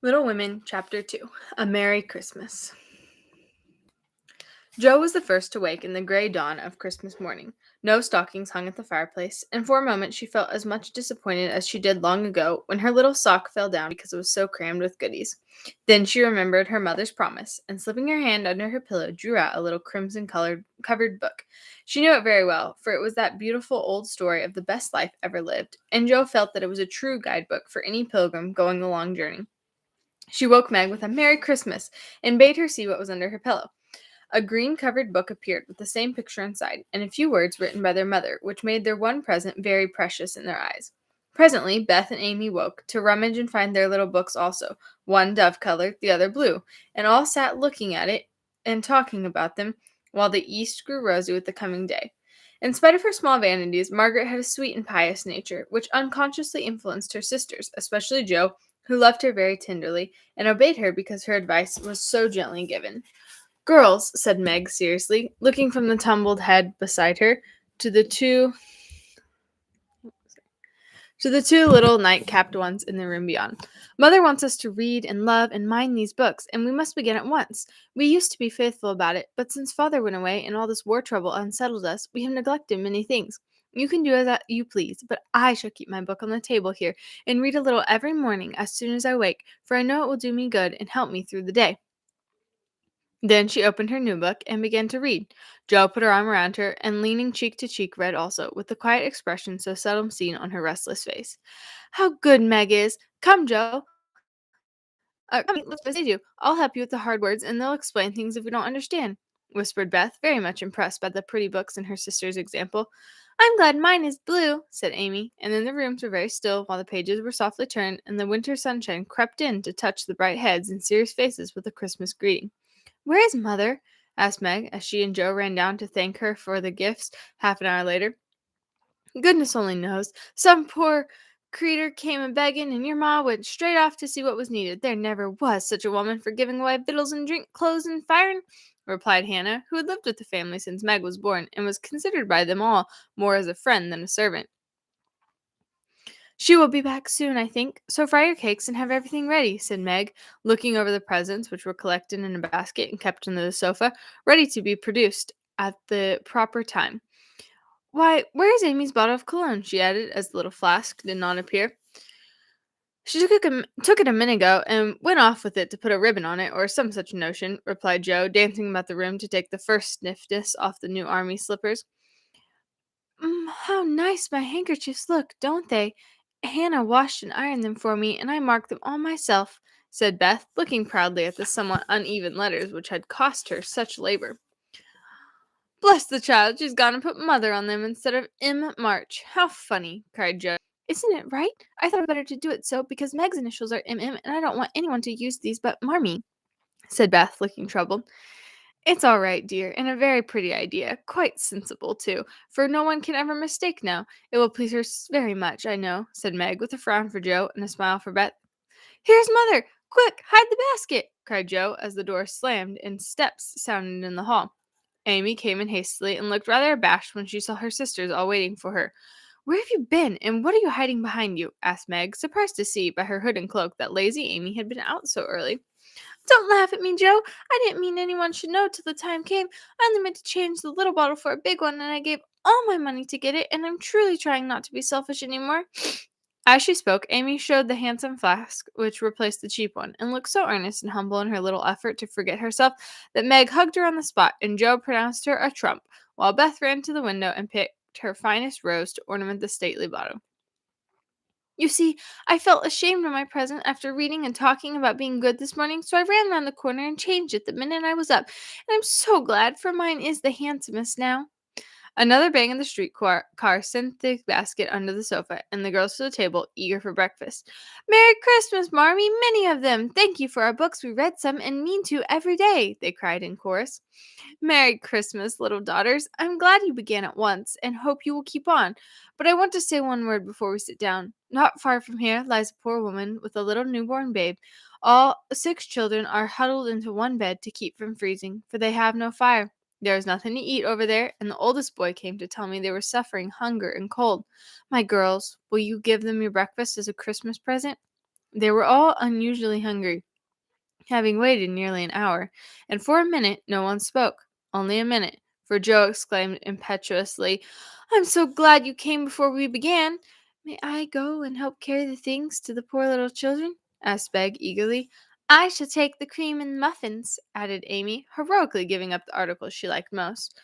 Little Women, Chapter 2. A Merry Christmas. Joe was the first to wake in the gray dawn of Christmas morning. No stockings hung at the fireplace, and for a moment she felt as much disappointed as she did long ago when her little sock fell down because it was so crammed with goodies. Then she remembered her mother's promise, and slipping her hand under her pillow, drew out a little crimson-colored covered book. She knew it very well, for it was that beautiful old story of the best life ever lived, and Joe felt that it was a true guidebook for any pilgrim going the long journey. She woke Meg with a Merry Christmas and bade her see what was under her pillow. A green covered book appeared with the same picture inside, and a few words written by their mother, which made their one present very precious in their eyes. Presently, Beth and Amy woke to rummage and find their little books also, one dove colored, the other blue, and all sat looking at it and talking about them, while the east grew rosy with the coming day. In spite of her small vanities, Margaret had a sweet and pious nature, which unconsciously influenced her sisters, especially Jo, who loved her very tenderly, and obeyed her because her advice was so gently given. "Girls," said Meg seriously, looking from the tumbled head beside her to the two little night-capped ones in the room beyond. "Mother wants us to read and love and mind these books, and we must begin at once. We used to be faithful about it, but since father went away and all this war trouble unsettled us, we have neglected many things. You can do as you please, but I shall keep my book on the table here and read a little every morning as soon as I wake, for I know it will do me good and help me through the day." Then she opened her new book and began to read. Jo put her arm around her and, leaning cheek to cheek, read also, with the quiet expression so seldom seen on her restless face. "How good Meg is! Come, Jo. Come, let's do as they do. I'll help you with the hard words, and they'll explain things if we don't understand," whispered Beth, very much impressed by the pretty books and her sister's example. "I'm glad mine is blue," said Amy, and then the rooms were very still while the pages were softly turned and the winter sunshine crept in to touch the bright heads and serious faces with a Christmas greeting. "Where is Mother?" asked Meg, as she and Jo ran down to thank her for the gifts half an hour later. "Goodness only knows. Some poor creeter came a begging, and your ma went straight off to see what was needed. There never was such a woman for giving away victuals and drink, clothes and firing," replied Hannah, who had lived with the family since Meg was born, and was considered by them all more as a friend than a servant. "She will be back soon, I think, so fry your cakes and have everything ready," said Meg, looking over the presents, which were collected in a basket and kept under the sofa, ready to be produced at the proper time. "Why, where is Amy's bottle of cologne?" she added, as the little flask did not appear. "She took it a minute ago and went off with it to put a ribbon on it, or some such notion," replied Jo, dancing about the room to take the first sniffness off the new army slippers. How nice my handkerchiefs look, don't they? Hannah washed and ironed them for me, and I marked them all myself," said Beth, looking proudly at the somewhat uneven letters which had cost her such labor. "Bless the child, she's gone and put Mother on them instead of M. March. How funny!" cried Jo. "Isn't it right? I thought it better to do it so, because Meg's initials are M.M., and I don't want anyone to use these but Marmee," said Beth, looking troubled. "It's all right, dear, and a very pretty idea. Quite sensible, too, for no one can ever mistake now. It will please her very much, I know," said Meg, with a frown for Jo and a smile for Beth. "Here's Mother! Quick, hide the basket!" cried Jo, as the door slammed and steps sounded in the hall. Amy came in hastily and looked rather abashed when she saw her sisters all waiting for her. "Where have you been, and what are you hiding behind you?" asked Meg, surprised to see by her hood and cloak that lazy Amy had been out so early. "Don't laugh at me, Jo. I didn't mean anyone should know till the time came. I only meant to change the little bottle for a big one, and I gave all my money to get it, and I'm truly trying not to be selfish any more." As she spoke, Amy showed the handsome flask which replaced the cheap one, and looked so earnest and humble in her little effort to forget herself that Meg hugged her on the spot, and Jo pronounced her a trump, while Beth ran to the window and picked her finest rose to ornament the stately bottle. "You see, I felt ashamed of my present after reading and talking about being good this morning, so I ran round the corner and changed it the minute I was up, and I'm so glad, for mine is the handsomest now." Another bang in the street car sent the basket under the sofa, and the girls to the table, eager for breakfast. "Merry Christmas, Marmee! Many of them! Thank you for our books. We read some and mean to every day," they cried in chorus. "Merry Christmas, little daughters. I'm glad you began at once, and hope you will keep on. But I want to say one word before we sit down. Not far from here lies a poor woman with a little newborn babe. All 6 children are huddled into one bed to keep from freezing, for they have no fire. There is nothing to eat over there, and the oldest boy came to tell me they were suffering hunger and cold. My girls, will you give them your breakfast as a Christmas present?" They were all unusually hungry, having waited nearly an hour, and for a minute no one spoke. Only a minute, for Joe exclaimed impetuously, "I'm so glad you came before we began. May I go and help carry the things to the poor little children?" asked Meg eagerly. "I shall take the cream and muffins," added Amy, heroically giving up the articles she liked most.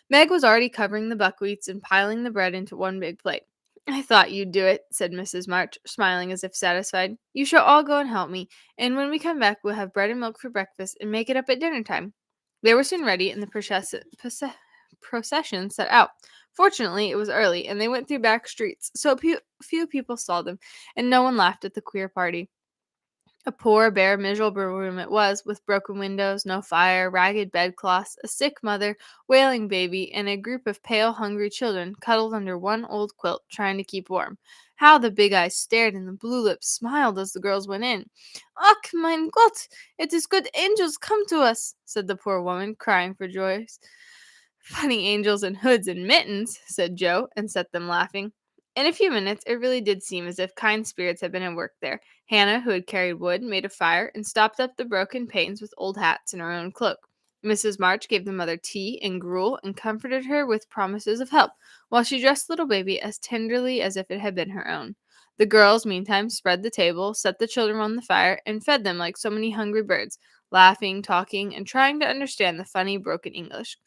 Meg was already covering the buckwheats and piling the bread into one big plate. "I thought you'd do it," said Mrs. March, smiling as if satisfied. "You shall all go and help me, and when we come back we'll have bread and milk for breakfast and make it up at dinner time." They were soon ready, and the procession set out. Fortunately, it was early, and they went through back streets, so few people saw them, and no one laughed at the queer party. A poor, bare, miserable room it was, with broken windows, no fire, ragged bedclothes, a sick mother, wailing baby, and a group of pale, hungry children cuddled under one old quilt, trying to keep warm. How the big eyes stared and the blue lips smiled as the girls went in. "Ach, mein Gott, it is good angels come to us," said the poor woman, crying for joy. "Funny angels in hoods and mittens," said Joe, and set them laughing. In a few minutes it really did seem as if kind spirits had been at work there. Hannah, who had carried wood, made a fire and stopped up the broken panes with old hats and her own cloak. Mrs. March gave the mother tea and gruel and comforted her with promises of help, while she dressed little baby as tenderly as if it had been her own. The girls, meantime, spread the table, set the children on the fire, and fed them like so many hungry birds, laughing, talking, and trying to understand the funny broken English.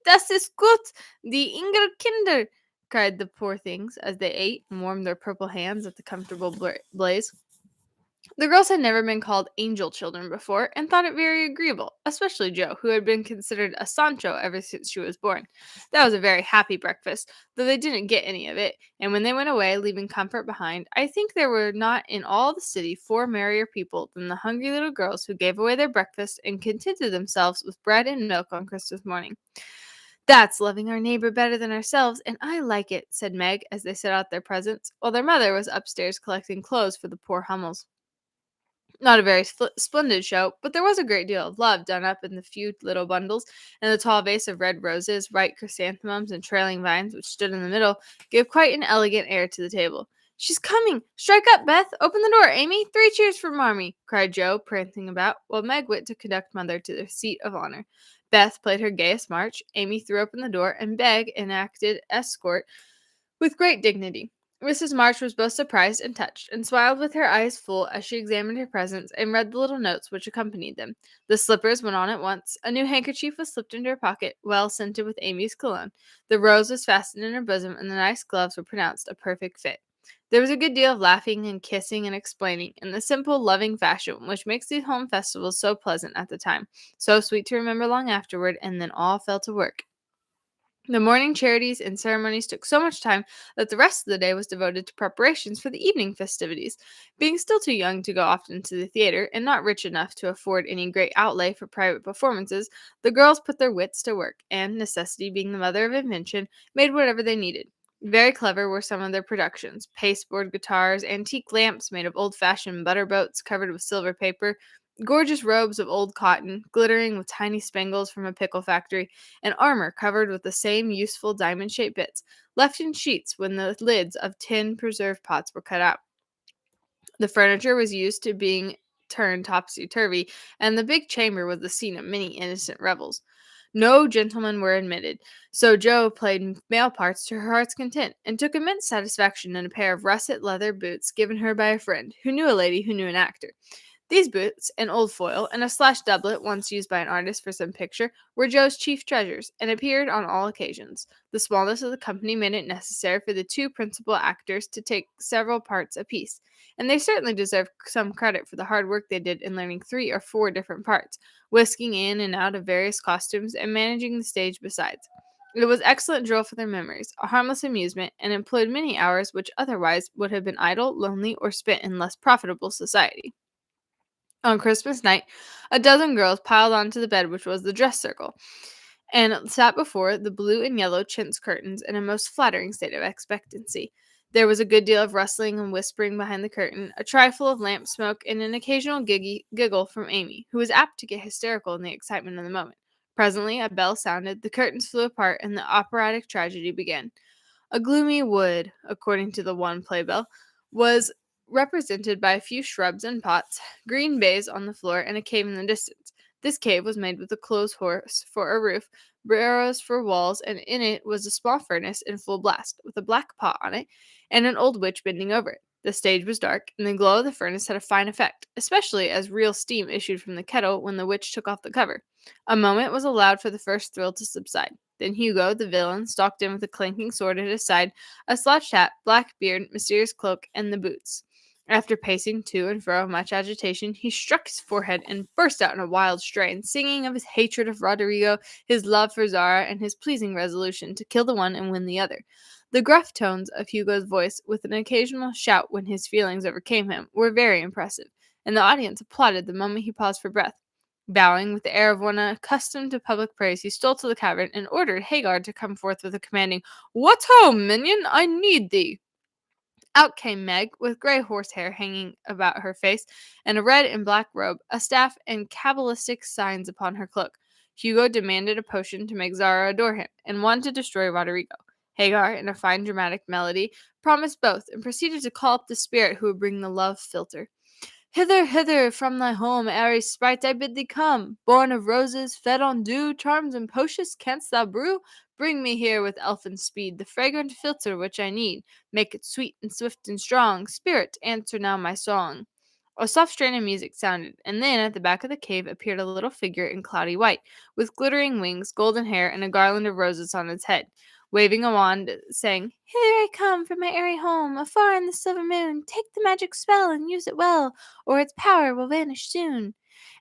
"Das ist gut, die Inger Kinder!" cried the poor things as they ate and warmed their purple hands at the comfortable blaze. The girls had never been called angel children before and thought it very agreeable, especially Joe, who had been considered a Sancho ever since she was born. That was a very happy breakfast, though they didn't get any of it, and when they went away, leaving comfort behind, I think there were not in all the city 4 merrier people than the hungry little girls who gave away their breakfast and contented themselves with bread and milk on Christmas morning. "That's loving our neighbor better than ourselves, and I like it," said Meg as they set out their presents, while their mother was upstairs collecting clothes for the poor Hummels. Not a very splendid show, but there was a great deal of love done up in the few little bundles, and the tall vase of red roses, white chrysanthemums, and trailing vines which stood in the middle gave quite an elegant air to the table. "She's coming! Strike up, Beth! Open the door, Amy! 3 cheers for Marmee!" cried Joe, prancing about, while Meg went to conduct Mother to the seat of honor. Beth played her gayest march, Amy threw open the door, and Meg enacted escort with great dignity. Mrs. March was both surprised and touched, and smiled with her eyes full as she examined her presents and read the little notes which accompanied them. The slippers went on at once. A new handkerchief was slipped into her pocket, well scented with Amy's cologne. The rose was fastened in her bosom, and the nice gloves were pronounced a perfect fit. There was a good deal of laughing and kissing and explaining, in the simple, loving fashion which makes these home festivals so pleasant at the time, so sweet to remember long afterward, and then all fell to work. The morning charities and ceremonies took so much time that the rest of the day was devoted to preparations for the evening festivities. Being still too young to go often to the theater, and not rich enough to afford any great outlay for private performances, the girls put their wits to work, and, necessity being the mother of invention, made whatever they needed. Very clever were some of their productions: pasteboard guitars, antique lamps made of old-fashioned butter boats covered with silver paper, gorgeous robes of old cotton, glittering with tiny spangles from a pickle factory, and armor covered with the same useful diamond-shaped bits, left in sheets when the lids of tin preserve pots were cut out. The furniture was used to being turned topsy-turvy, and the big chamber was the scene of many innocent revels. No gentlemen were admitted, so Joe played male parts to her heart's content, and took immense satisfaction in a pair of russet leather boots given her by a friend, who knew a lady who knew an actor. These boots, an old foil, and a slashed doublet once used by an artist for some picture, were Joe's chief treasures, and appeared on all occasions. The smallness of the company made it necessary for the 2 principal actors to take several parts apiece, and they certainly deserved some credit for the hard work they did in learning 3 or 4 different parts, whisking in and out of various costumes, and managing the stage besides. It was excellent drill for their memories, a harmless amusement, and employed many hours which otherwise would have been idle, lonely, or spent in less profitable society. On Christmas night, a dozen girls piled onto the bed which was the dress circle, and sat before the blue and yellow chintz curtains in a most flattering state of expectancy. There was a good deal of rustling and whispering behind the curtain, a trifle of lamp smoke, and an occasional giggle from Amy, who was apt to get hysterical in the excitement of the moment. Presently a bell sounded, the curtains flew apart, and the operatic tragedy began. A gloomy wood, according to the one playbill, was represented by a few shrubs and pots, green baize on the floor, and a cave in the distance. This cave was made with a clothes horse for a roof, barrows for walls, and in it was a small furnace in full blast, with a black pot on it, and an old witch bending over it. The stage was dark, and the glow of the furnace had a fine effect, especially as real steam issued from the kettle when the witch took off the cover. A moment was allowed for the first thrill to subside. Then Hugo, the villain, stalked in with a clanking sword at his side, a slouched hat, black beard, mysterious cloak, and the boots. After pacing to and fro in much agitation, he struck his forehead and burst out in a wild strain, singing of his hatred of Roderigo, his love for Zara, and his pleasing resolution to kill the one and win the other. The gruff tones of Hugo's voice, with an occasional shout when his feelings overcame him, were very impressive, and the audience applauded the moment he paused for breath. Bowing with the air of one accustomed to public praise, he stole to the cavern and ordered Hagar to come forth with a commanding, "What ho, minion! I need thee!" Out came Meg, with grey horsehair hanging about her face, and a red and black robe, a staff, and cabalistic signs upon her cloak. Hugo demanded a potion to make Zara adore him, and one to destroy Roderigo. Hagar, in a fine dramatic melody, promised both, and proceeded to call up the spirit who would bring the love philter. "Hither, hither, from thy home, airy sprite, I bid thee come. Born of roses, fed on dew, charms and potions canst thou brew? Bring me here with elfin speed the fragrant philtre which I need. Make it sweet and swift and strong. Spirit, answer now my song." A soft strain of music sounded, and then at the back of the cave appeared a little figure in cloudy white, with glittering wings, golden hair, and a garland of roses on its head. Waving a wand, saying, "Hither I come from my airy home, afar in the silver moon. Take the magic spell and use it well, or its power will vanish soon."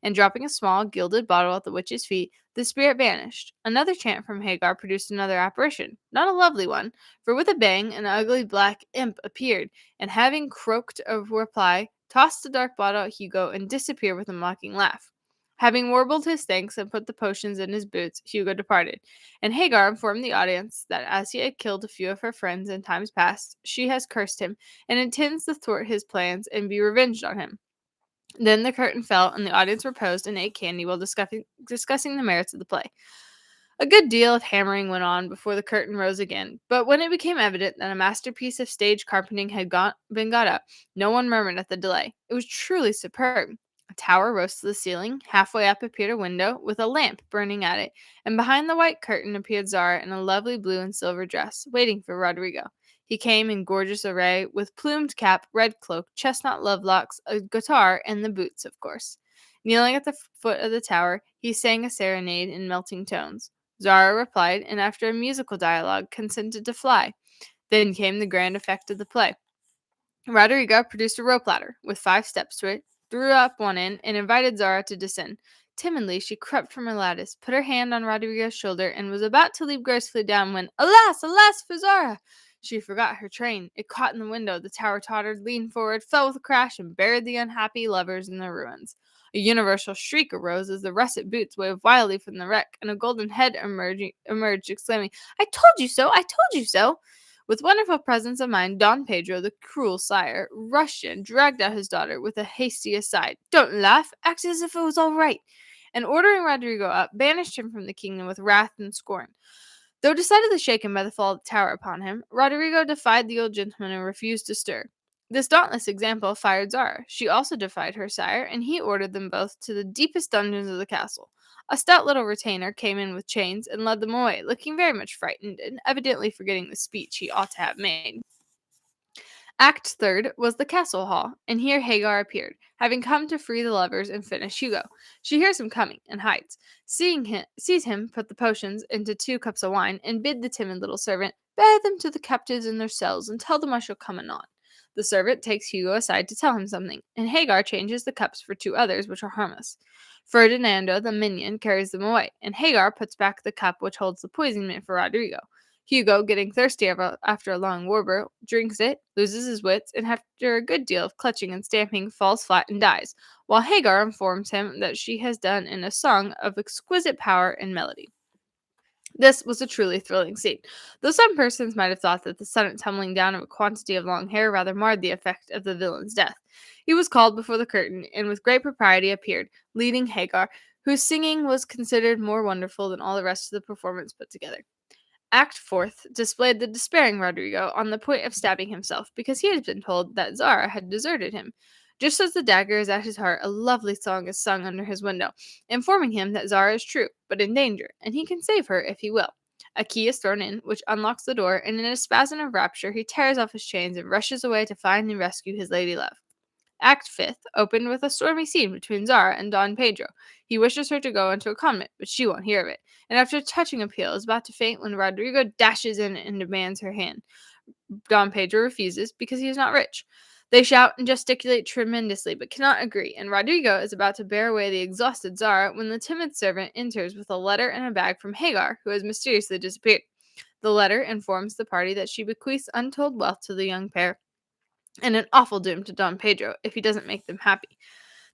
And dropping a small gilded bottle at the witch's feet, the spirit vanished. Another chant from Hagar produced another apparition, not a lovely one, for with a bang an ugly black imp appeared, and having croaked a reply, tossed the dark bottle at Hugo and disappeared with a mocking laugh. Having warbled his thanks and put the potions in his boots, Hugo departed, and Hagar informed the audience that as he had killed a few of her friends in times past, she has cursed him and intends to thwart his plans and be revenged on him. Then the curtain fell, and the audience reposed and ate candy while discussing the merits of the play. A good deal of hammering went on before the curtain rose again, but when it became evident that a masterpiece of stage carpeting had been got up, no one murmured at the delay. It was truly superb. A tower rose to the ceiling, halfway up appeared a window, with a lamp burning at it, and behind the white curtain appeared Zara in a lovely blue and silver dress, waiting for Roderigo. He came in gorgeous array, with plumed cap, red cloak, chestnut lovelocks, a guitar, and the boots, of course. Kneeling at the foot of the tower, he sang a serenade in melting tones. Zara replied, and after a musical dialogue, consented to fly. Then came the grand effect of the play. Roderigo produced a rope ladder, with 5 steps to it, threw up one end, and invited Zara to descend. Timidly, she crept from her lattice, put her hand on Roderigo's shoulder, and was about to leap gracefully down when, alas, alas for Zara! She forgot her train. It caught in the window, the tower tottered, leaned forward, fell with a crash, and buried the unhappy lovers in their ruins. A universal shriek arose as the russet boots waved wildly from the wreck, and a golden head emerged, exclaiming, "I told you so! I told you so!" With wonderful presence of mind, Don Pedro, the cruel sire, rushed in, dragged out his daughter with a hasty aside. "Don't laugh, act as if it was all right," and ordering Roderigo up, banished him from the kingdom with wrath and scorn. Though decidedly shaken by the fall of the tower upon him, Roderigo defied the old gentleman and refused to stir. This dauntless example fired Zara. She also defied her sire, and he ordered them both to the deepest dungeons of the castle. A stout little retainer came in with chains and led them away, looking very much frightened, and evidently forgetting the speech he ought to have made. Act third was the castle hall, and here Hagar appeared, having come to free the lovers and finish Hugo. She hears him coming, and hides. Sees him put the potions into 2 cups of wine, and bid the timid little servant, "Bear them to the captives in their cells, and tell them I shall come anon." The servant takes Hugo aside to tell him something, and Hagar changes the cups for 2 others which are harmless. Ferdinando, the minion, carries them away, and Hagar puts back the cup which holds the poison meant for Roderigo. Hugo, getting thirsty after a long warble, drinks it, loses his wits, and after a good deal of clutching and stamping, falls flat and dies, while Hagar informs him that she has done in a song of exquisite power and melody. This was a truly thrilling scene, though some persons might have thought that the sudden tumbling down of a quantity of long hair rather marred the effect of the villain's death. He was called before the curtain, and with great propriety appeared, leading Hagar, whose singing was considered more wonderful than all the rest of the performance put together. Act Fourth displayed the despairing Rodrigo on the point of stabbing himself because he had been told that Zara had deserted him. Just as the dagger is at his heart, a lovely song is sung under his window, informing him that Zara is true, but in danger, and he can save her if he will. A key is thrown in, which unlocks the door, and in a spasm of rapture, he tears off his chains and rushes away to find and rescue his lady love. Act Fifth opened with a stormy scene between Zara and Don Pedro. He wishes her to go into a convent, but she won't hear of it, and after a touching appeal is about to faint when Rodrigo dashes in and demands her hand. Don Pedro refuses because he is not rich. They shout and gesticulate tremendously, but cannot agree, and Rodrigo is about to bear away the exhausted Zara when the timid servant enters with a letter and a bag from Hagar, who has mysteriously disappeared. The letter informs the party that she bequeaths untold wealth to the young pair, and an awful doom to Don Pedro if he doesn't make them happy.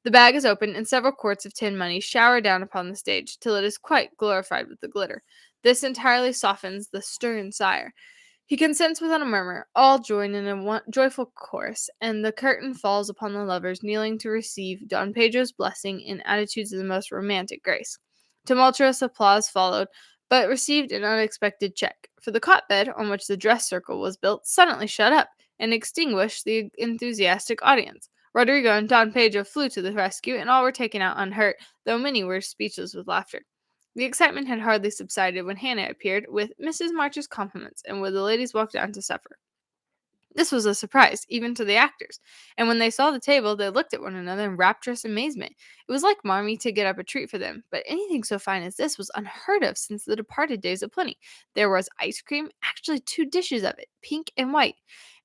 The bag is opened, and several quarts of tin money shower down upon the stage, till it is quite glorified with the glitter. This entirely softens the stern sire. He consents without a murmur. All join in a joyful chorus, and the curtain falls upon the lovers kneeling to receive Don Pedro's blessing in attitudes of the most romantic grace. Tumultuous applause followed, but received an unexpected check, for the cot bed on which the dress circle was built suddenly shut up and extinguished the enthusiastic audience. Rodrigo and Don Pedro flew to the rescue, and all were taken out unhurt, though many were speechless with laughter. The excitement had hardly subsided when Hannah appeared with Mrs. March's compliments, and the ladies walked down to supper. This was a surprise, even to the actors, and when they saw the table, they looked at one another in rapturous amazement. It was like Marmee to get up a treat for them, but anything so fine as this was unheard of since the departed days of plenty. There was ice cream, actually 2 dishes of it, pink and white,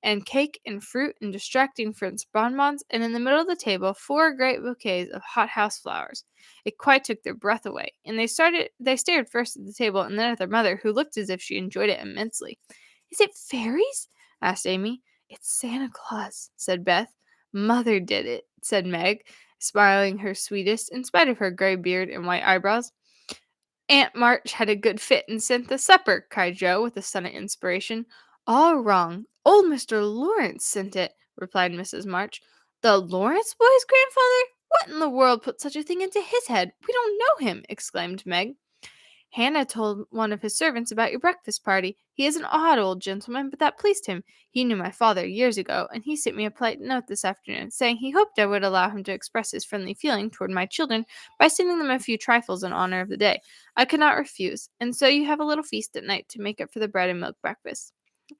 and cake and fruit and distracting French bonbons, and in the middle of the table 4 great bouquets of hothouse flowers. It quite took their breath away, and they stared first at the table and then at their mother, who looked as if she enjoyed it immensely. "Is it fairies?" asked Amy. "It's Santa Claus," said Beth. "Mother did it," said Meg, smiling her sweetest, in spite of her gray beard and white eyebrows. "Aunt March had a good fit and sent the supper," cried Joe, with a sudden inspiration. "All wrong. Old Mr. Lawrence sent it," replied Mrs. March. "The Lawrence boy's grandfather? What in the world put such a thing into his head? We don't know him," exclaimed Meg. "Hannah told one of his servants about your breakfast party. He is an odd old gentleman, but that pleased him. He knew my father years ago, and he sent me a polite note this afternoon, saying he hoped I would allow him to express his friendly feeling toward my children by sending them a few trifles in honor of the day. I could not refuse, and so you have a little feast at night to make up for the bread and milk breakfast."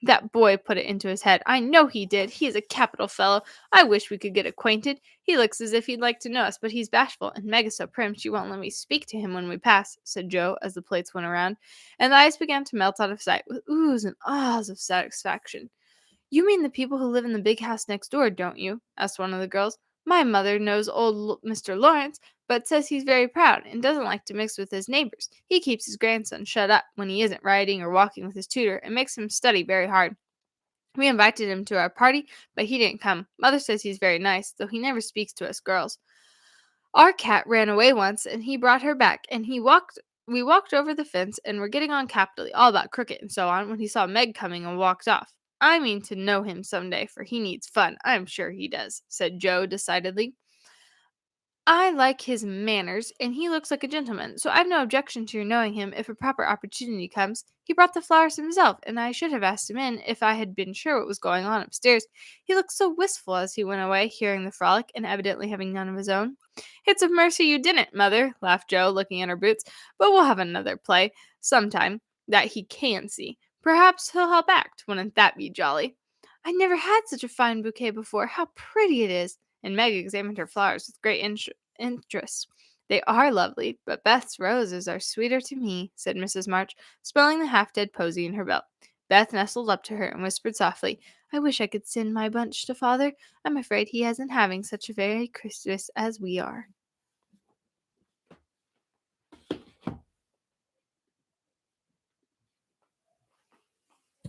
"That boy put it into his head. I know he did. He is a capital fellow. I wish we could get acquainted. He looks as if he'd like to know us, but he's bashful, and Meg is so prim she won't let me speak to him when we pass," said Joe, as the plates went around, and the eyes began to melt out of sight with oohs and ahs of satisfaction. "You mean the people who live in the big house next door, don't you?" asked one of the girls. "My mother knows old Mr. Lawrence, but says he's very proud and doesn't like to mix with his neighbors. He keeps his grandson shut up when he isn't riding or walking with his tutor, and makes him study very hard. We invited him to our party, but he didn't come. Mother says he's very nice, though he never speaks to us girls. Our cat ran away once, and he brought her back, and we walked over the fence and were getting on capitally, all about cricket and so on, when he saw Meg coming and walked off. I mean to know him some day, for he needs fun. I am sure he does," said Joe decidedly. "I like his manners, and he looks like a gentleman, so I've no objection to your knowing him if a proper opportunity comes. He brought the flowers himself, and I should have asked him in if I had been sure what was going on upstairs. He looked so wistful as he went away, hearing the frolic, and evidently having none of his own." "It's a mercy you didn't, Mother," laughed Joe, looking at her boots, "but we'll have another play, sometime, that he can see. Perhaps he'll help act. Wouldn't that be jolly?" "I never had such a fine bouquet before. How pretty it is!" And Meg examined her flowers with great interest. "They are lovely, but Beth's roses are sweeter to me," said Mrs. March, smelling the half-dead posy in her belt. Beth nestled up to her and whispered softly, "I wish I could send my bunch to Father. I'm afraid he isn't having such a very Christmas as we are."